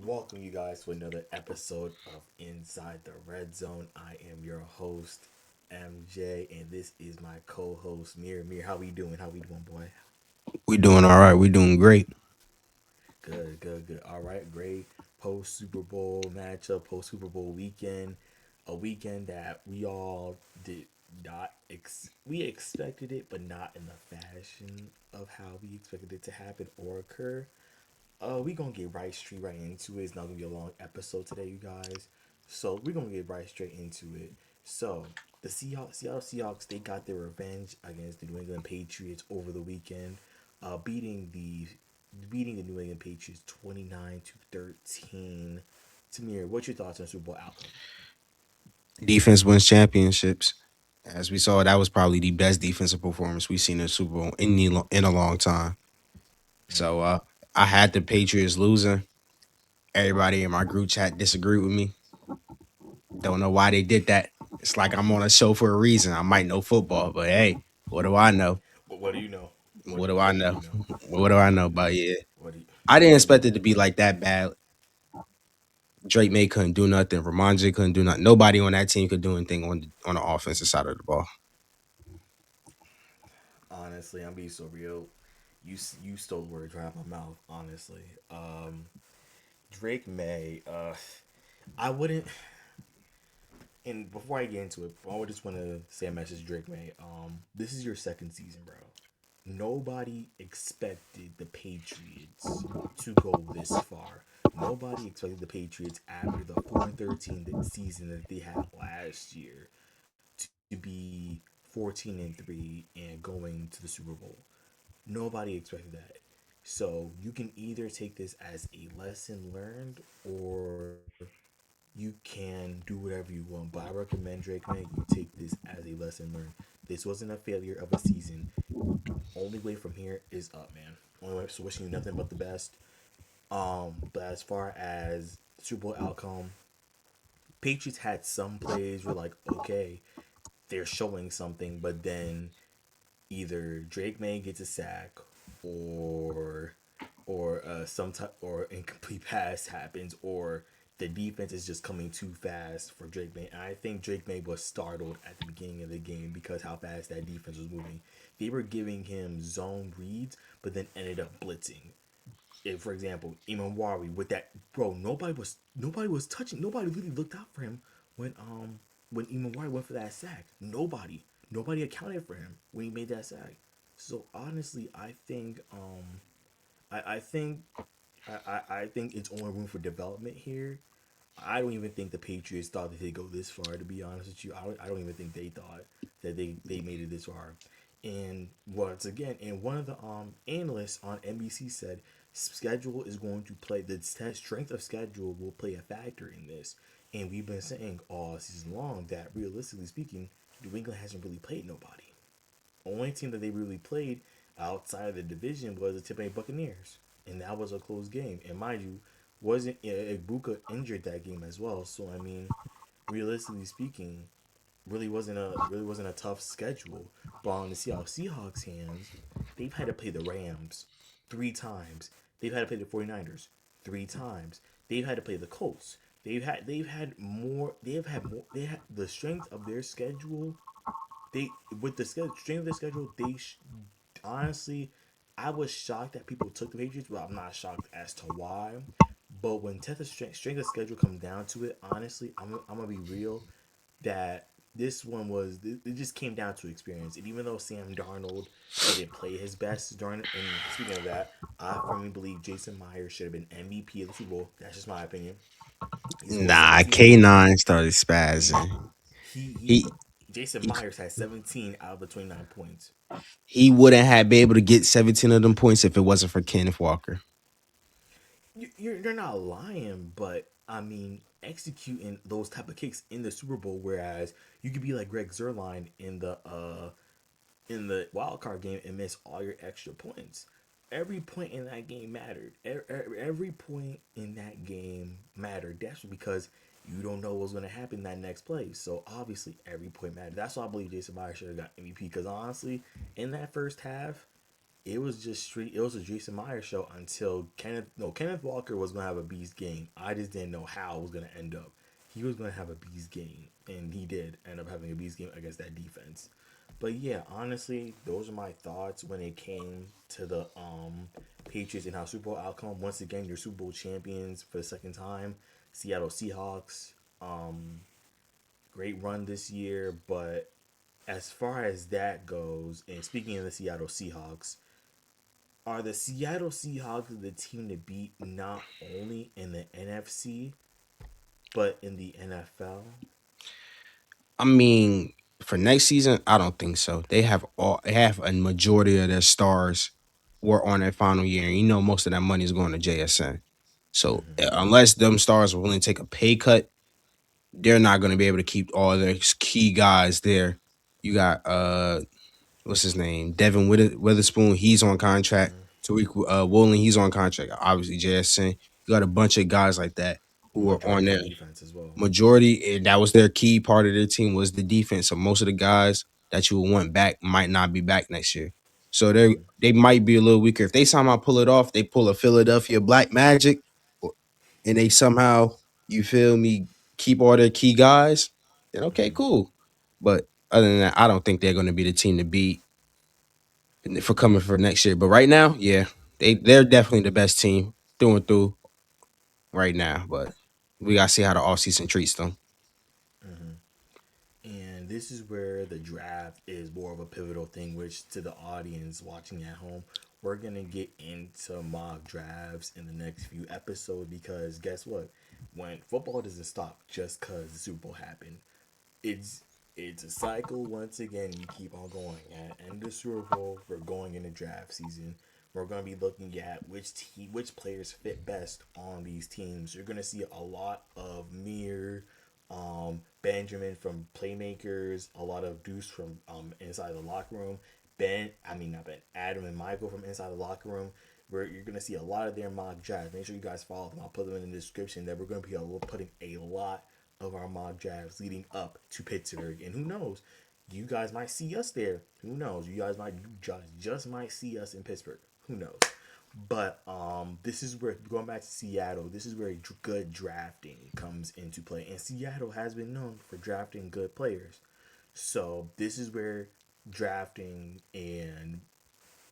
Welcome you guys to another episode of Inside the Red Zone. I am your host, MJ, and this is my co-host, Mir. Mir, how we doing? How we doing, boy? We doing all right. We doing great. Good, good, good. All right, great. Post Super Bowl matchup, post Super Bowl weekend, a weekend that we all did not we expected it, but not in the fashion of how we expected it to happen or occur. We gonna get right into it. It's not gonna be a long episode today, you guys. So we're gonna get right straight into it. So the Seattle Seahawks, they got their revenge against the New England Patriots over the weekend, beating the New England Patriots 29-13. Tamir, what's your thoughts on Super Bowl outcome? Defense wins championships. As we saw, that was probably the best defensive performance we've seen in the Super Bowl in a long time. So Mm-hmm. I had the Patriots losing. Everybody in my group chat disagreed with me. Don't know why they did that. It's like I'm on a show for a reason. I might know football, but hey, what do I know? But what do you know? What do I What do know? you know? What do What I do know? you know? But yeah, What do you I didn't what do you expect it know? to be like that bad. Drake May couldn't do nothing. Ramondre couldn't do nothing. Nobody on that team could do anything on the offensive side of the ball. Honestly, I'm being so real. You stole words right out of my mouth. Honestly, Drake May. I wouldn't. And before I get into it, I would just want to say a message, to Drake May. This is your second season, bro. Nobody expected the Patriots to go this far. Nobody expected the Patriots after the 4-13 season that they had last year to be 14-3 and going to the Super Bowl. Nobody expected that. So you can either take this as a lesson learned or you can do whatever you want. But I recommend Drake May, you take this as a lesson learned. This wasn't a failure of a season. Only way from here is up, man. Only way, so wishing you nothing but the best. But as far as Super Bowl outcome, Patriots had some plays where like, okay, they're showing something, but then either Drake May gets a sack or some type or incomplete pass happens or the defense is just coming too fast for Drake May. And I think Drake May was startled at the beginning of the game because how fast that defense was moving. They were giving him zone reads, but then ended up blitzing. If, for example, Iman Wari with that bro, nobody was touching. Nobody really looked out for him when when Iman Wari went for that sack. Nobody accounted for him when he made that sack. So honestly, I think I think it's only room for development here. I don't even think the Patriots thought that they'd go this far. To be honest with you, I don't even think they thought that they made it this far. And once again, and one of the analysts on NBC said schedule is going to play the strength of schedule will play a factor in this. And we've been saying all season long that realistically speaking, New England hasn't really played nobody. Only team that they really played outside of the division was the Tampa Bay Buccaneers, and that was a close game. And mind you, wasn't Ibuka injured that game as well? So I mean, realistically speaking, really wasn't a tough schedule. But on the Seahawks hands, they've had to play the Rams 3 times. They've had to play the 49ers 3 times. They've had to play the Colts. They had the strength of their schedule they with the strength of the schedule, honestly, I was shocked that people took the Patriots. Well, I'm not shocked as to why, but when strength of schedule comes down to it, honestly, I'm gonna be real that this one was it just came down to experience. And even though Sam Darnold didn't play his best during, and speaking of that, I firmly believe Jason Myers should have been MVP of the Super Bowl. That's just my opinion. He scored Nah, 17 points. K9 started He spazzing. he He Jason he Myers had 17 out of the 29 points. he wouldn't have been able to get 17 of them points if it wasn't for Kenneth Walker. You're not lying, but I mean, executing those type of kicks in the Super Bowl, whereas you could be like Greg Zerline in the wild card game and miss all your extra points. Every point in that game mattered. Every point in that game mattered. That's because you don't know what's going to happen in that next play. So obviously, every point mattered. That's why I believe Jason Myers should have got MVP. Because honestly, in that first half, It was just street. It was a Jason Meyer show until Kenneth Walker was gonna have a beast game. I just didn't know how it was gonna end up. He was gonna have a beast game, and he did end up having a beast game against that defense. But yeah, honestly, those are my thoughts when it came to the Patriots and how Super Bowl outcome. Once again, your Super Bowl champions for the second time, Seattle Seahawks. Um, Great run this year, but as far as that goes, and speaking of the Seattle Seahawks, are the Seattle Seahawks the team to beat not only in the NFC but in the NFL? I mean, for next season, I don't think so. They have a majority of their stars were on their final year, and you know most of that money is going to JSN. So unless them stars are willing to take a pay cut, they're not going to be able to keep all their key guys there. You got what's his name? Devin Witherspoon, he's on contract. Tariq Woolen, he's on contract. Obviously, JSN. You got a bunch of guys like that who are on Majority there on defense as well. majority, and that was their key part of their team was the defense. So most of the guys that you would want back might not be back next year. So they might be a little weaker. If they somehow pull it off, they pull a Philadelphia Black Magic, and they somehow, you feel me, keep all their key guys, then okay, cool. But other than that, I don't think they're going to be the team to beat for coming for next year. But right now, yeah, they're definitely the best team through and through right now. But we gotta see how the offseason treats them. And this is where the draft is more of a pivotal thing, which to the audience watching at home, we're going to get into mock drafts in the next few episodes because guess what? When football doesn't stop just because the Super Bowl happened, it's it's a cycle once again. You keep on going. At end of Super Bowl, we're going into draft season. We're going to be looking at which players fit best on these teams. You're going to see a lot of Mir, Benjamin from playmakers, a lot of Deuce from inside the locker room. I mean not Ben, Adam and Michael from inside the locker room. Where you're gonna see a lot of their mock drafts. Make sure you guys follow them. I'll put them in the description. That we're gonna be putting a lot of our mock drafts leading up to Pittsburgh. And who knows, you guys might see us there. Who knows? You just might see us in Pittsburgh. Who knows? But this is where going back to Seattle. This is where good drafting comes into play, and Seattle has been known for drafting good players. So this is where drafting and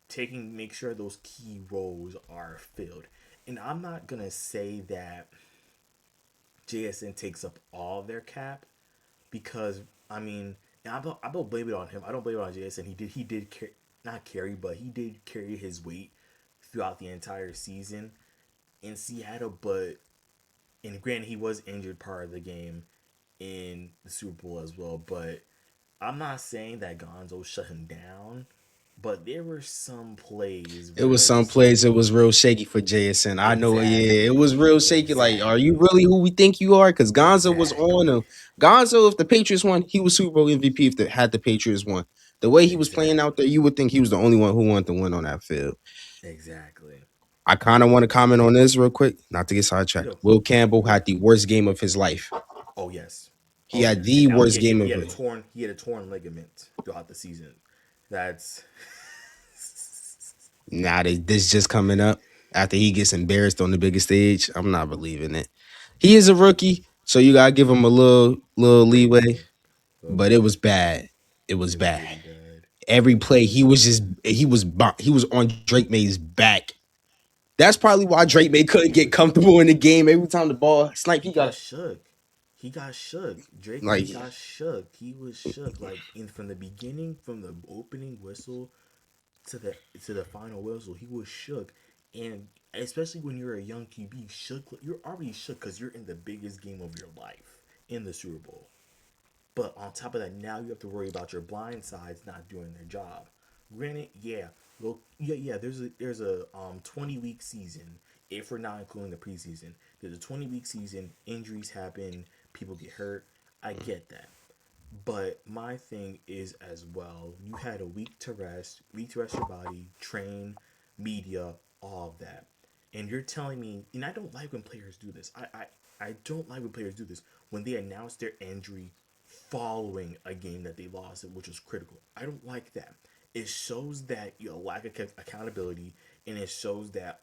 taking make sure those key roles are filled. And I'm not gonna say that JSN takes up all their cap because I mean, and I don't blame it on him. I don't blame it on JSN. He did not carry, but he did carry his weight throughout the entire season in Seattle. But and granted, he was injured part of the game in the Super Bowl as well. But I'm not saying that Gonzo shut him down. But there were some plays It where was it some was plays it was real shaky for JSN. I know, yeah, it exactly, was real shaky. Like, are you exactly, really who we think you are? Because Gonzo was on exactly, him. Gonzo, if the Patriots won, he was Super Bowl MVP if had the Patriots won. The way he was playing out exactly, there, you would think he was the only one who wanted to win on that field. exactly. I kind of want to comment on this real quick, not to get sidetracked. Yo, Will Campbell go. had the worst game of his life. Oh yes, He oh had yes. the And worst game of it. he had a torn ligament throughout the season. That's Now this just coming up after he gets embarrassed on the biggest stage. I'm not believing it. He is a rookie, so you gotta give him a little leeway. grace, little But it grace. was bad. It was It was bad. really bad. Every play he was on Drake May's back. That's probably why Drake May couldn't He get was comfortable in the game. Every time the ball sniped, he he got got shook. He got shook. Drake May like got shook. He was shook. Like in from the beginning, from the opening whistle to the final whistle, he was shook. And especially when you're a young QB, shook. You're already shook because you're in the biggest game of your life in the Super Bowl. But on top of that, now you have to worry about your blind sides not doing their job. Granted, yeah, well, yeah. There's a 20-week season. If we're not including the preseason, there's a 20-week season. Injuries happen. People get hurt. I get that. But my thing is as well, you had a week to rest your body, train, media, all of that. And you're telling me, and I don't like when players do this. I don't like when players do this when they announce their injury following a game that they lost, which was critical. I don't like that. it shows that you know lack of accountability, and it shows that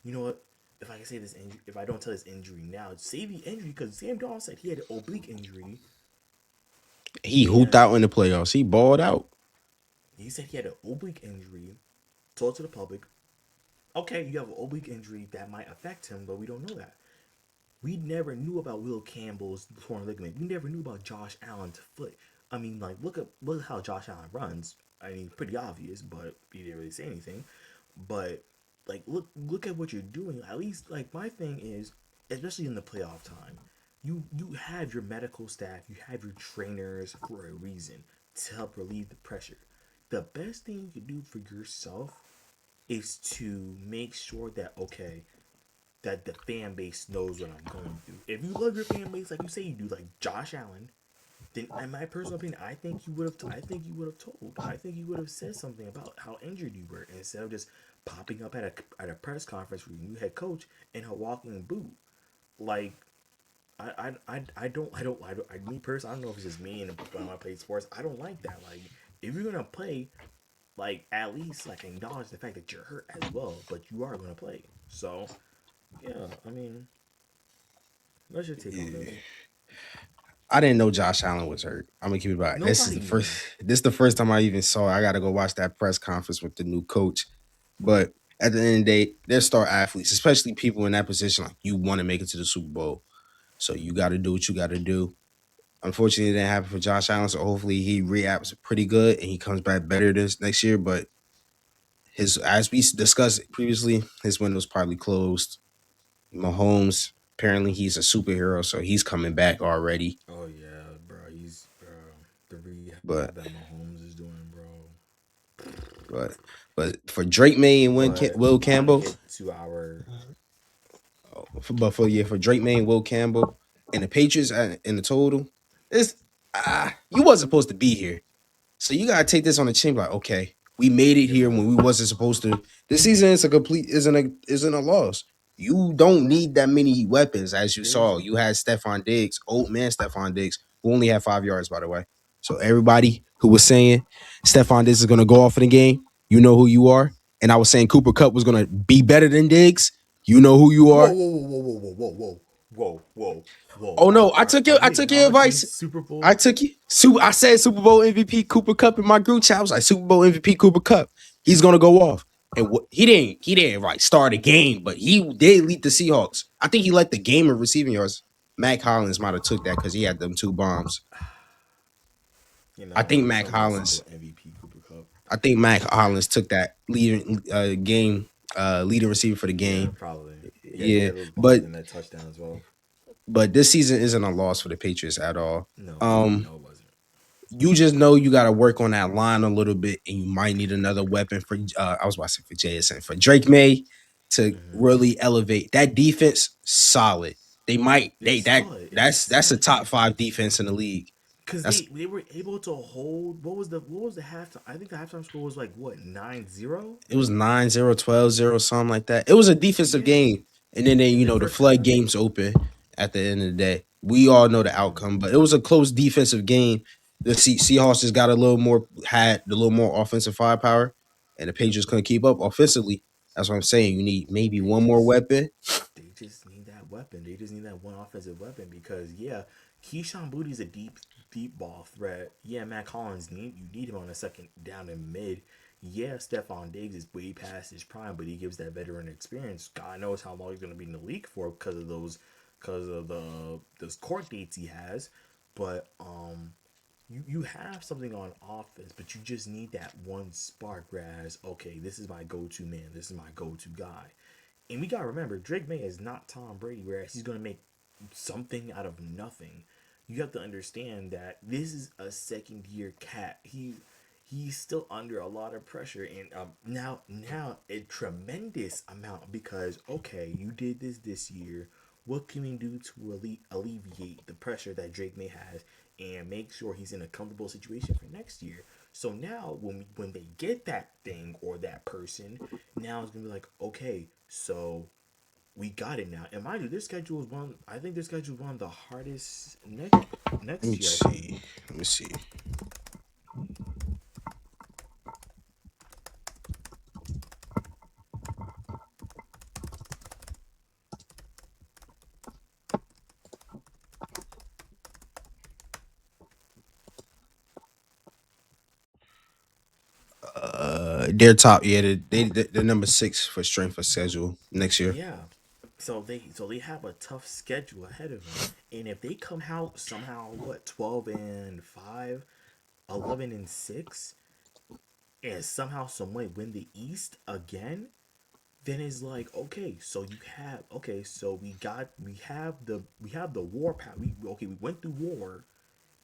you know what? If I can say this injury, if I don't tell this injury now, say the injury because Sam Darnold said he had an oblique injury, He hooped and out in the playoffs. He balled out. he said he had an oblique injury. Told to the public, okay, you have an oblique injury that might affect him, but we don't know that. We never knew about Will Campbell's torn ligament. We never knew about Josh Allen's foot. I mean, like look at how Josh Allen runs. I mean, pretty obvious, but he didn't really say anything. But like, look at what you're doing. At least, like my thing is, especially in the playoff time, you have your medical staff, you have your trainers for a reason to help relieve the pressure. The best thing you can do for yourself is to make sure that okay, that the fan base knows what I'm going through. If you love your fan base like you say you do, like Josh Allen, then in my personal opinion, I think you would have. I think you would have told. I think you would have said something about how injured you were instead of just popping up at a press conference with your new head coach in a walking boot. Like me personally, I don't know if it's just me and when I play sports. I don't like that. Like if you're gonna play, like at least like acknowledge the fact that you're hurt as well, but you are gonna play. So yeah, I mean, what's your take on Yeah. this? I didn't know Josh Allen was hurt. I'm gonna keep it back. This is Nobody the first. knew. This is the first time I even saw it. I got to go watch that press conference with the new coach. But at the end of the day, they're star athletes, especially people in that position. Like you want to make it to the Super Bowl, so you got to do what you got to do. Unfortunately, it didn't happen for Josh Allen. So hopefully, he reacts pretty good and he comes back better this next year. But his, as we discussed previously, his window's probably closed. Mahomes, apparently, he's a superhero, so he's coming back already. Oh yeah, bro. He's bro. The rehab But that Mahomes is doing, bro. but but for Drake May and But Will I want to Campbell, get to our. for Drake May and Will Campbell and the Patriots in the total, it's you wasn't supposed to be here. So you gotta take this on the chin, like, okay, we made it here when we wasn't supposed to. This season is a complete isn't a loss. You don't need that many weapons, as you It saw. isn't. You had Stephon Diggs, old man Stephon Diggs, who only had 5 yards, by the way. So everybody who was saying Stephon Diggs is gonna go off in the game, you know who you are. And I was saying Cooper Cup was gonna be better than Diggs, you know who you Whoa, are. whoa, whoa, whoa, whoa, whoa, whoa, whoa, whoa, whoa. Oh no, Are I we took your acknowledging advice. Super I Bowl? took you. I said Super Bowl MVP Cooper Cup in my group chat. I was like Super Bowl MVP Cooper Cup. He's gonna go off, and he didn't like start a game, but he did lead the Seahawks. I think he led the game in receiving yards. Mac Hollins might have took that because he had them two bombs. You I know think what? Mac Somebody else is the Hollins. MVP Cooper Cup. I think Mac Hollins took that leading game leading receiver for the Yeah, game. probably. Yeah, he Yeah, had those bombs but in that touchdown as well. this season isn't a loss for the Patriots at all. No, Um, no, it wasn't. you just know you got to work on that line a little bit, and you might need another weapon for. I was about to say for JSN for Drake May to Mm-hmm. really elevate that defense. Solid. They might It's solid. It's that's a solid top five defense. defense in the league. Cause That's they were able to hold what was the halftime? I think the halftime score was like what 9-0. it was 9-0, 12-0, something like that. It was a defensive Yeah, game, and then in the the first flood half. games open at the end of the day. We all know the Yeah, outcome, but it was a close defensive game. The Seahawks just got a little more offensive firepower, and the Patriots couldn't keep up offensively. That's what I'm saying. You need maybe they one more just weapon. they just need that weapon. They just need that one offensive weapon because yeah, Keyshawn Booty's a deep ball threat. Yeah, Matt Collins you need him on a second down and mid. Yeah, Stephon Diggs is way past his prime, but he gives that veteran experience. God knows how long he's gonna be in the league for because of those court dates he has. But you have something on offense, but you just need that one spark. Whereas, okay, this is my go-to man. This is my go-to guy. And we gotta remember, Drake May is not Tom Brady, whereas he's gonna make something out of nothing. You have to understand that this is a second year cat. He's still under a lot of pressure, and now a tremendous amount because okay, you did this year. What can we do to alleviate the pressure that Drake May has and make sure he's in a comfortable situation for next year? So now when they get that thing or that person, now it's gonna be like, okay, so we got it now. And mind you, their schedule is one. I think their schedule is one of the hardest Let me next year. I think. see. Let me see. They're top. Yeah, they're number six for strength of schedule next year. Yeah. So they have a tough schedule ahead of them. And if they come out somehow what 12-5, 11-6, and somehow some way win the East again, then it's like okay, so you have okay, so we have the war power. We went through war.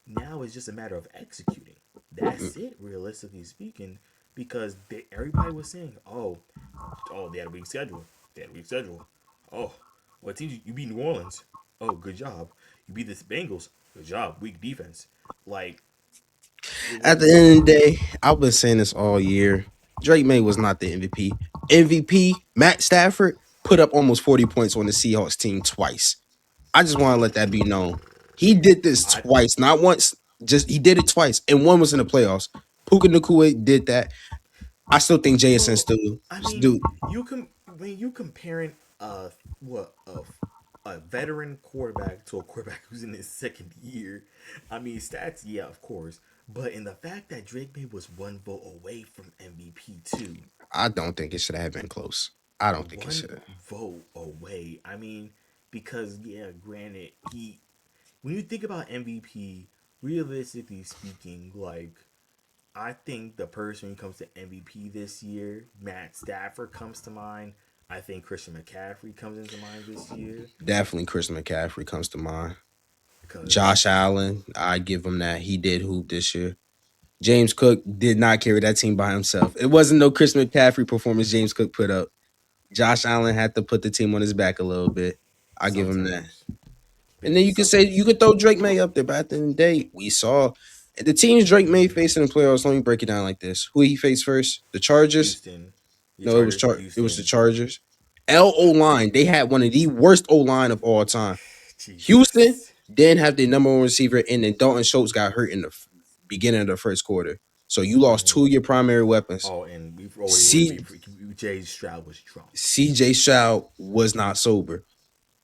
Now it's just a matter of executing. That's it, realistically speaking, because everybody was saying, oh, they had a weak schedule. They had a weak schedule. Oh, what team you beat New Orleans? Oh, good job. You beat the Bengals. Good job. Weak defense. Like, At the end of the day, I've been saying this all year. Drake May was not the MVP. MVP Matt Stafford put up almost 40 points on the Seahawks team twice. I just want to let that be known. He did this I twice, not once. Just he did it twice, and one was in the playoffs. Puka Nakua did that. I still think JSN well, still I mean, do. you can when you comparing what a veteran quarterback to a quarterback who's in his second year. I mean, stats, yeah, of course, but in the fact that Drake May was one vote away from MVP too, I don't think it should have been close. I don't think it one should have. vote away. I mean, because yeah, granted, he when you think about MVP, realistically speaking, like I think the person who comes to MVP this year, Matt Stafford comes to mind. I think Christian McCaffrey comes into mind this year Definitely Christian McCaffrey comes to mind. because Josh Allen, I give him that. He did hoop this year. James Cook did not carry that team by himself. It wasn't no Chris McCaffrey performance James Cook put up. Josh Allen had to put the team on his back a little bit. I give him that. sometimes, And then you can say you could throw Drake May up there, but at the end of the day, we saw the teams Drake May facing in the playoffs. Let me break it down like this: who he faced first? The Chargers. Houston, the No, Chargers, It was the Houston, Chargers. L O line. They had one of the worst O line of all time. Houston Jesus. didn't have their number one receiver, and then Dalton Schultz got hurt in the beginning of the first quarter. So you lost two of your primary weapons. Oh, and we've already C Jay Stroud was drunk. CJ Stroud was not sober.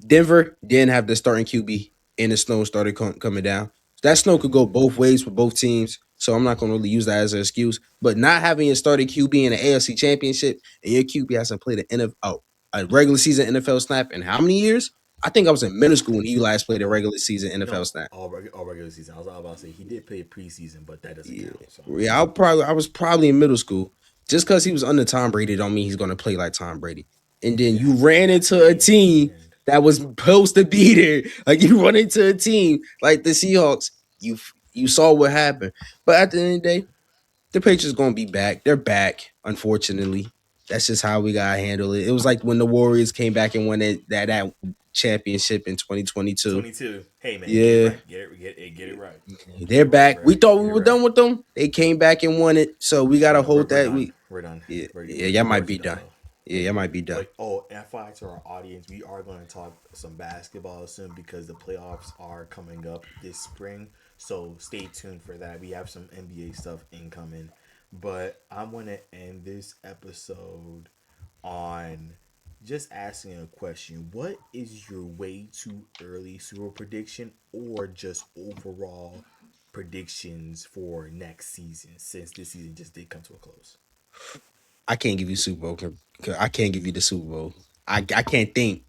Denver didn't have the starting QB, and the snow started coming down. That snow could go both ways for both teams, so I'm not going to really use that as an excuse. But not having your starting QB in the AFC Championship and your QB hasn't played a regular season NFL snap in how many years? I think I was in middle school when he last played a No, regular season NFL no, snap. all regular season. I was about to say he did play preseason, but that doesn't Yeah, count. So yeah. I was probably in middle school. Just because he was under Tom Brady, don't mean he's going to play like Tom Brady. And then you you ran have into to a team understand. that was supposed to be there. Like you run into a team like the Seahawks. You saw what happened. But at the end of the day, the Patriots going to be back. They're back. Unfortunately, that's just how we gotta handle it. It was like when the Warriors came back and won that championship in 2022. 22. Hey man, get it Yeah, right. Get it right. Get they're it right, back. We bro. thought we Get it were right. done with them. They came back and won it. So we Oh gotta no, we're, hold we're that. done. We're done. Yeah, We're, yeah, we're, y'all we're might be working. done. Yeah, y'all might be done. But oh, FYI to our audience, we are going to talk some basketball soon because the playoffs are coming up this spring. So stay tuned for that. We have some NBA stuff incoming. But I want to end this episode on just asking a question. What is your way too early Super Bowl prediction or just overall predictions for next season since this season just did come to a close? I can't give you Super Bowl. I can't give you the Super Bowl. I can't think.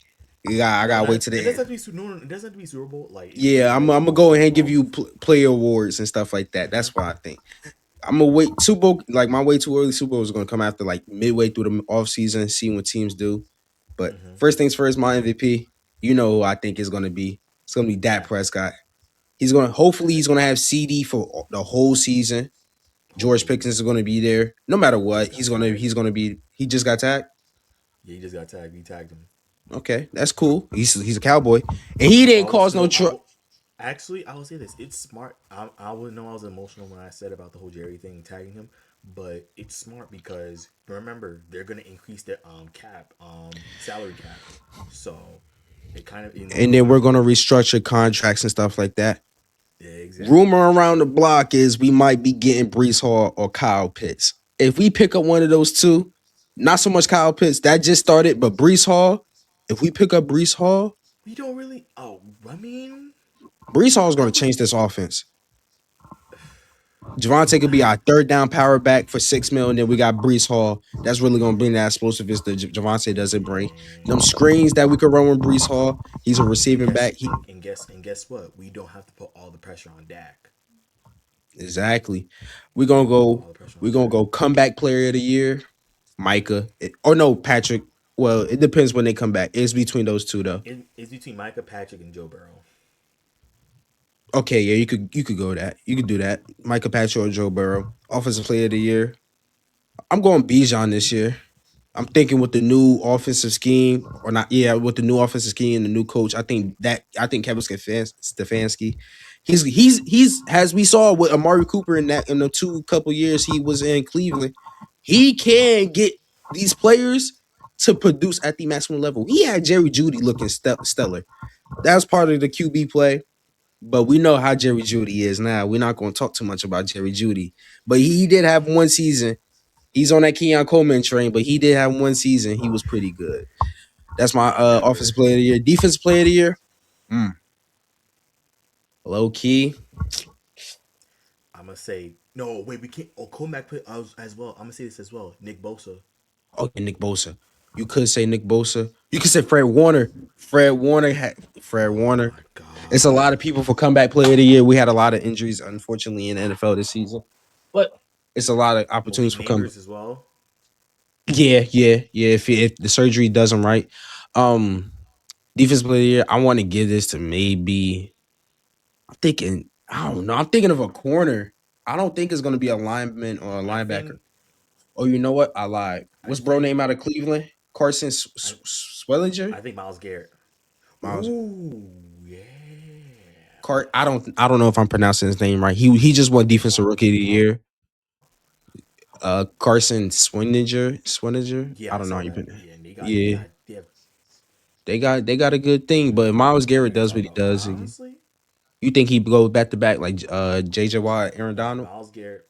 I No, gotta wait not to it the doesn't end. have to be no, no, it doesn't have to be Super Bowl. Like Yeah, I'm like gonna go ahead and give overall. you player awards and stuff like that. Mm-hmm. That's why I think I'm gonna wait. Super Bowl, like my way too early Super Bowl is gonna come after like midway through the off season, see what teams do. But Mm-hmm. first things first, my MVP. You know who I think is gonna be. It's gonna be Dak Dak. Prescott. He's gonna hopefully Dak. he's gonna have CD for the whole season. George Hopefully. Pickens is gonna be there no matter He what. just got tagged. He's gonna be. He just got tagged. Yeah, he just got tagged. We tagged him. Okay, that's cool. He's a cowboy, and he Well, didn't I was cause no no. I trouble. will. Actually, I will say this: it's smart. I would know I was emotional when I said about the whole Jerry thing tagging him, but it's smart because remember they're gonna increase the cap salary cap, so it kind of And then we're gonna restructure contracts and stuff like that. yeah, exactly. Rumor around the block is we might be getting Brees Hall or Kyle Pitts. If we pick up one of those two, not so much Kyle Pitts, that just started, but Brees Hall, if we pick up Brees Hall, We don't really. Oh, I mean, Brees Hall is I going to would. change this offense. Javante Yo, could be our third down power back for 6 mil, and then we got Brees Hall. That's really gonna bring that explosiveness that Javante doesn't bring. Them and screens that we could run with Brees Hall. He's a and receiving guess back. He and guess what? We don't have to put all the pressure on Dak. exactly. We're We gonna don't have to put go. all the pressure We're on gonna Dak. go comeback player of the year, Micah. Or no, Patrick. Well, it depends when they come back. It's between those two though. It's between Micah Patrick and Joe Burrow. Okay, yeah, you could go that. You could do that. Micah Patrick or Joe Burrow. Offensive player of the year. I'm going Bijan this year. I'm thinking with the new offensive scheme, or not, yeah, with the new offensive scheme and the new coach, I think Kevin Stefanski, he's as we saw with Amari Cooper in the two couple years he was in Cleveland, he can get these players to produce at the maximum level. He had Jerry Judy looking stellar. That was part of the QB play. But we know how Jerry Judy is now. We're not going to talk too much about Jerry Judy. But he did have one season. He's on that Keon Coleman train, but he did have one season. He was pretty good. That's my offensive Never. player of the year. Defensive player of the year, mm, low key. I'm gonna say no. Wait, we can't. Oh, comeback play as well. I'm gonna say this as well. Nick Bosa. Okay, Nick Bosa. You could say Nick Bosa. You could say Fred Warner. Fred Warner had Fred Oh Warner. my It's a lot god. of people for comeback player of the year. We had a lot of injuries, unfortunately, in the NFL this season. But it's a lot of opportunities Malik for comeback. Neighbors as well. Yeah, yeah, yeah. If the surgery does him right, um, defense player of the year, I want to give this to maybe. I'm thinking. I don't know. I'm thinking of a corner. I don't think it's gonna be a lineman or a I linebacker. think. Oh, you know what? I lied. I What's bro think. name out of Cleveland? Carson I. Swellinger. I think Miles Garrett. Miles Ooh yeah. Cart. I don't know if I'm pronouncing his name right. He just won defensive Wow. rookie of the year. Carson Swininger. Swininger. Yeah, I I don't know saw how you that. put it. Yeah, and Yeah, they have they got a good thing, but Miles I Garrett mean, does talk what he about does. honestly, You think he goes back to back like JJ Watt, Aaron Donald? Miles Garrett.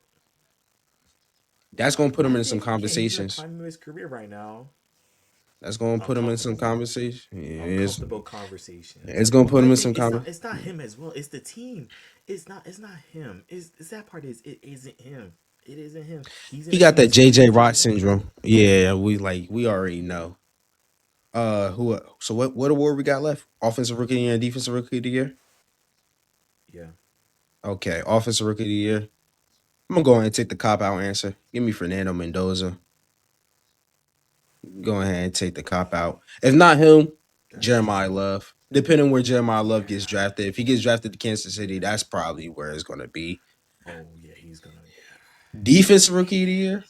That's gonna put him I in some think yeah, he's in a conversations. prime of his career right now. That's gonna put him in some Uncomfortable, conversation. uncomfortable conversations. It's gonna put But I him in think some conversation. it's not him as well. It's the team. It's not him. It's that part is it isn't him. It isn't him. He's in He a got team that that's winning JJ games Watt as well. syndrome. Yeah, we already know. Who? So what award we got left? Offensive rookie of the year and defensive rookie of the year. Yeah. Okay, offensive rookie of the year. I'm gonna go ahead and take the cop out answer. Give me Fernando Mendoza. Go ahead and take the cop out. If not him, That's Jeremiah true. Love. Depending where Jeremiah Love gets Yeah. drafted. If he gets drafted to Kansas City, that's probably where it's gonna be. Oh yeah, he's gonna Defensive rookie of the year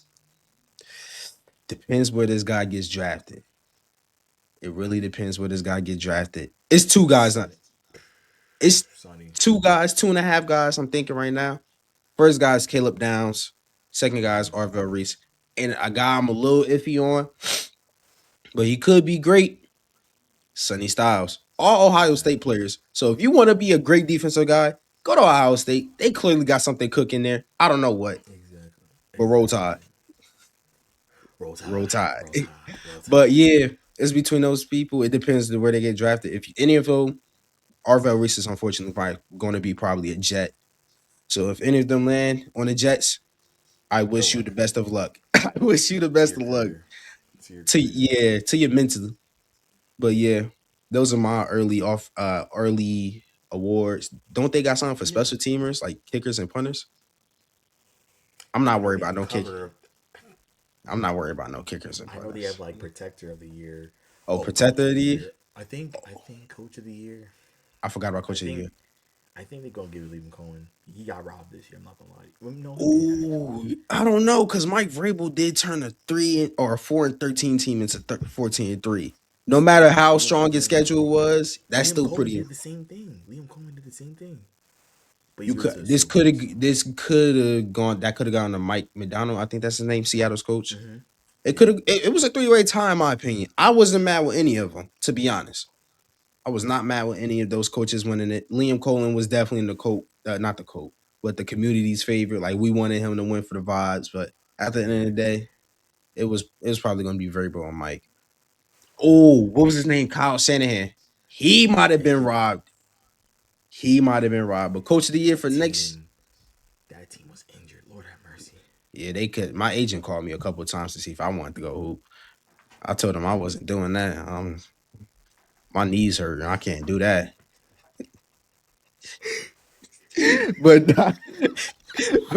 depends where this guy gets drafted. It really depends where this guy gets drafted. It's two guys. Sonny. It's Sonny. two guys, two and a half guys. I'm thinking right now. First guy is Caleb Downs. Second guy is Arvell Reese. And a guy I'm a little iffy on, but he could be great. Sonny Styles. All Ohio State Exactly. players. So if you want to be a great defensive guy, go to Ohio State. They clearly got something cooking there. I don't know what, Exactly. but roll tide. Exactly. Roll Roll Tide. tide. Roll Tide. Roll But Tide. yeah, it's between those people. It depends on where they get drafted. If any of them, Arvell Reese is unfortunately probably going to be probably a Jet. So if any of them land on the Jets, I Good wish you luck the best of luck. I wish you the to best your of luck career. To your to career. yeah to your mental. But yeah, those are my early awards. Don't they got something for Yeah. special teamers like kickers and punters? I'm I not know worried they about have no kick. cover. I'm not worried about no kickers and I know they have punters. like protector of the year. Oh, Oh, coach protector of of the the year. year. I think coach of the year. I forgot about I coach of the think year. I think they're gonna give it Liam Cohen. He got robbed this year. I'm not gonna lie. Well, no, he didn't actually. Ooh, I don't know because Mike Vrabel did turn a 4-13 team into 14-3. No matter how Liam strong his Cohen. schedule was, that's Liam still Cohen pretty. did the same thing. Liam Cohen did the same thing, but he You did it could to the this Super could Bowl. So. have this could have gone that could have gone to Mike McDonald. I think that's his name, Seattle's coach. Mm-hmm. It could Yeah. have. It was a three-way tie, in my opinion. I wasn't mad with any of them, to be honest. I was not mad with any of those coaches winning it. Liam Cohen was definitely in the coat, not the coat, but the community's favorite. Like we wanted him to win for the vibes, but at the end of the Exactly. day, it was probably going to be very on Mike. Oh, what was his name? Kyle Shanahan. He might have been robbed. He might have been robbed. But coach of the year for That next, team. That team was Yeah, they could. My agent called me a couple of times to see if I wanted to go hoop. I told him I wasn't doing that. My knees hurt. And I can't do that. But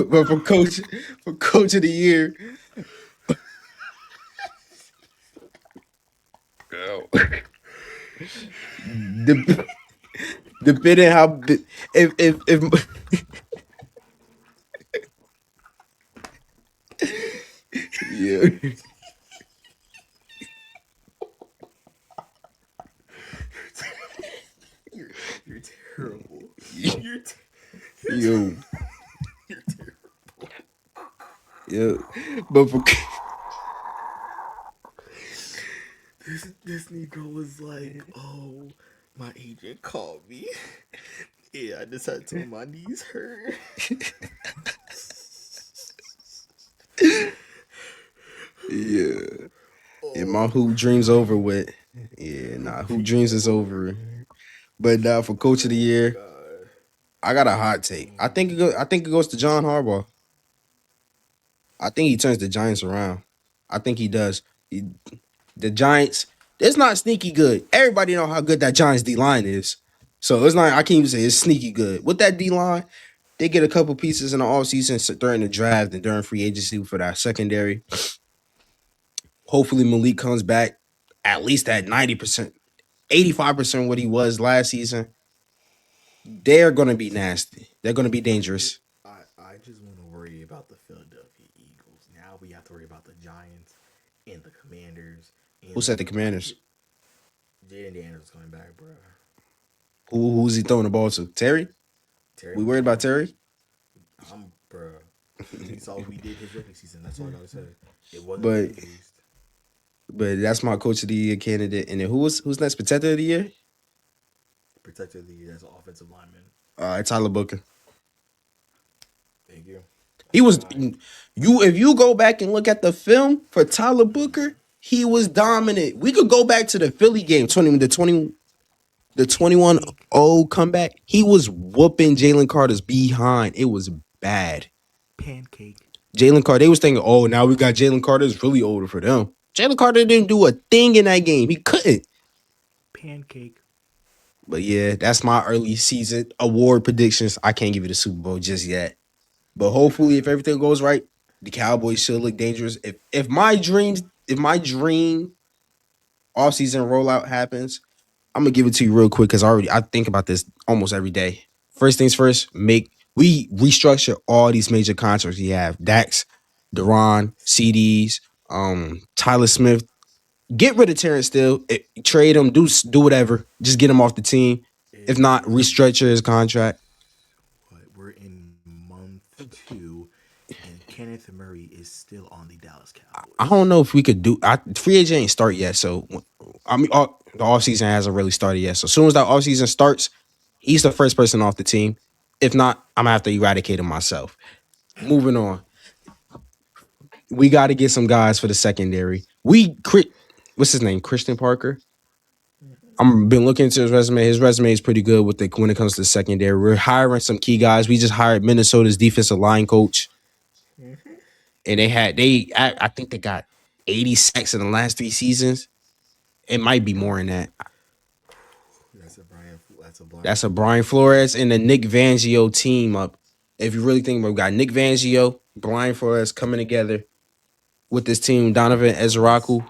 but for coach of the year, the depending how if yeah You're you're terrible. You're t- you're, t- yo you're terrible. yeah, but for This Negro was like, oh, my agent called me. Yeah, I just had to. My knees hurt. yeah, and my Oh, I'm hoop dreams over crying. with. Yeah, nah, hoop dreams is Yo. over. But for coach of the Oh year, God. I got a hot take. I think it goes to John Harbaugh. I think he turns the Giants around. I think he does. The Giants, it's not sneaky good. Everybody know how good that Giants D line is. So it's not. I can't even say it's sneaky good. With that D line, they get a couple pieces in the offseason during the draft and during free agency for that secondary. Hopefully Malik comes back at least at 90%, 85% what he was last season. They're gonna be nasty. They're gonna be dangerous. I just want to worry about the Philadelphia Eagles. Now we have to worry about the Giants and the Commanders Who and said the like Commanders? Jaden Daniels coming back, bro. Who's he throwing the ball to? Terry? Terry We worried about McLaurin. Terry? I'm bro. We saw what we did his rookie season. That's all I gotta say. It wasn't But phased. that's my coach of the year candidate. And then who's next? Protector of the year? Protected the as an offensive lineman. Tyler Booker. Thank you. He That's my was guy. you if you go back and look at the film for Tyler Booker, he was dominant. We could go back to the Philly game, 20 the 21 Pancake. comeback. He was whooping Jalen Carter's behind. It was bad. Pancake. Jalen Carter, they was thinking, oh, now we got Jalen Carter. It's really older for them. Jalen Carter didn't do a thing in that game. He couldn't. Pancake. But yeah, that's my early season award predictions. I can't give you the Super Bowl just yet. But hopefully, if everything goes right, the Cowboys should look dangerous. If my dream offseason rollout happens, I'm gonna give it to you real quick because I think about this almost every day. First things first, we restructure all these major contracts we have. Dax, Deron, CDs, Tyler Smith. Get rid of Terrence Steele. Trade him. Do whatever. Just get him off the team. It If not, is restructure his contract. what we're in month 2, and Kenneth Murray is still on the Dallas I Cowboys. don't know if we could do. Free agent ain't start yet, so I mean, the off season hasn't really started yet. So as soon as that off season starts, he's the first person off the team. If not, I'm gonna have to eradicate him myself. Moving on, we got to get some guys for the secondary. What's his name? Christian Parker. I'm been looking into his resume. His resume is pretty good with when it comes to the secondary. We're hiring some key guys. We just hired Minnesota's defensive line coach, and I think they got 80 sacks in the last 3 seasons. It might be more than that. That's a Brian. That's a Brian That's a Brian Flores Flores team. and the Nick Fangio team up. If you really think about it, we got Nick Fangio, Brian Flores coming together with this team, Donovan Defense. Ezraku.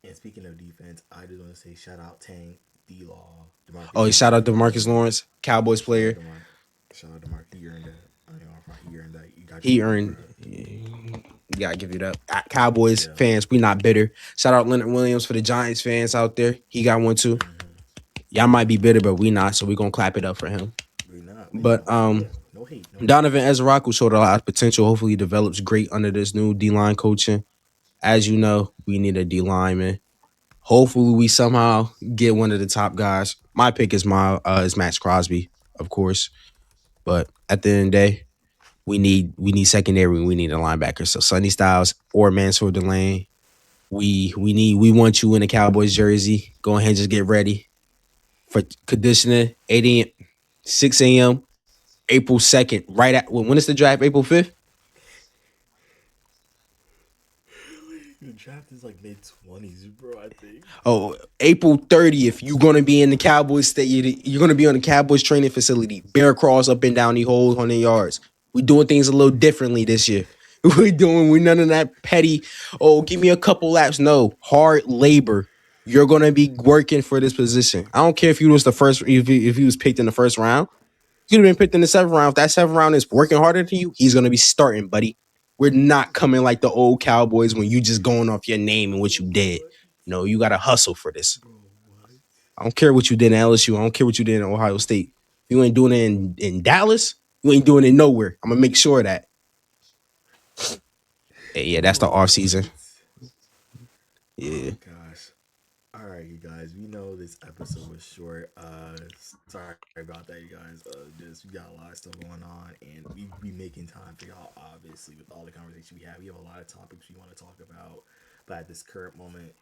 And speaking of defense, I just want to say shout out Tank, D Law, Demarcus Oh, shout Lawrence. out to He Marcus earned that. Lawrence, Cowboys Shout out player. Demar. Shout out Demar. He earned that. I ain't gonna front. He earned that. You got your He money, bro. earned. You gotta give it up. Cowboys Yeah. fans, we not bitter. Shout out Leonard Williams for the Giants fans out there. He got one too. Y'all might be bitter, but we not. So we gonna clap it up for him. We not. We But not. Yeah. No hate. No hate. Donovan Ezraku showed a lot of potential. Hopefully, he develops great under this new D line coaching. As you know, we need a D lineman. Hopefully, we somehow get one of the top guys. My pick is Max Crosby, of course. But at the end of the day, we need secondary. We need a linebacker. So Sonny Styles or Mansour Delane. We want you in a Cowboys jersey. Go ahead and just get ready for conditioning. 8 a.m., 6 a.m. April 2nd. Right at when is the draft? April 5th. draft is like mid 20s, bro. I think. Oh, April 30th, you're gonna be in the Cowboys you're gonna be on the Cowboys training facility. Bear crawls up and down the whole 100 yards. We doing things a little differently this year. We none of that petty. Oh, give me a couple laps. No, hard labor. You're gonna be working for this position. I don't care if you was the first, if you was picked in the first round. You'd have been picked in the seventh round. If that seventh round is working harder than you, he's gonna be starting, buddy. We're not coming like the old Cowboys when you just going off your name and what Bro, you did. what? No, you gotta hustle for this. Bro, what? I don't care what you did in LSU. I don't care what you did in Ohio State. If you ain't doing it in Dallas, you ain't doing it nowhere. I'm gonna make sure of that. Yeah, that's the Bro, off season. what? Yeah. Oh gosh. All right, you guys. We know this episode was short. Sorry about that, you guys. Just we got a lot of stuff going on, and we be making time for y'all. Obviously, with all the conversation we have a lot of topics we want to talk about. But at this current moment,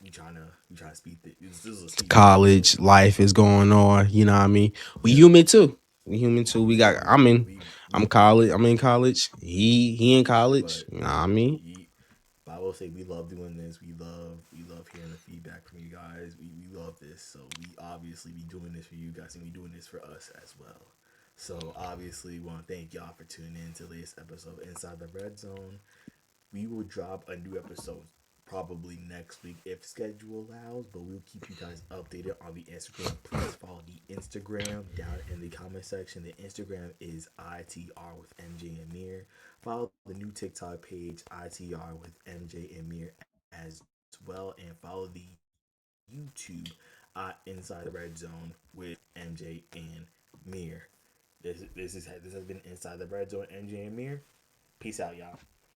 we trying to speed. This is a speed episode College for us. life is going on. You know what I mean? We Yeah, human too. We human too. We got. yeah. I'm in. I'm We college. I'm in college. He in college. but You know what I mean? but I will say we love doing this. We love hearing the feedback from you guys. We love this. So we obviously be doing this for you guys and we doing this for us as well. So obviously we want to thank y'all for tuning in to this episode of Inside the Red Zone. We will drop a new episode probably next week if schedule allows, but we'll keep you guys updated on the Instagram. Please follow the Instagram down in the comment section. The Instagram is ITR with MJ and Mir. Follow the new TikTok page ITR with MJ and Mir as well, and follow the YouTube Inside the Red Zone with MJ and Mir. This has been Inside the Red Zone, MJ and Mir. Peace out, y'all.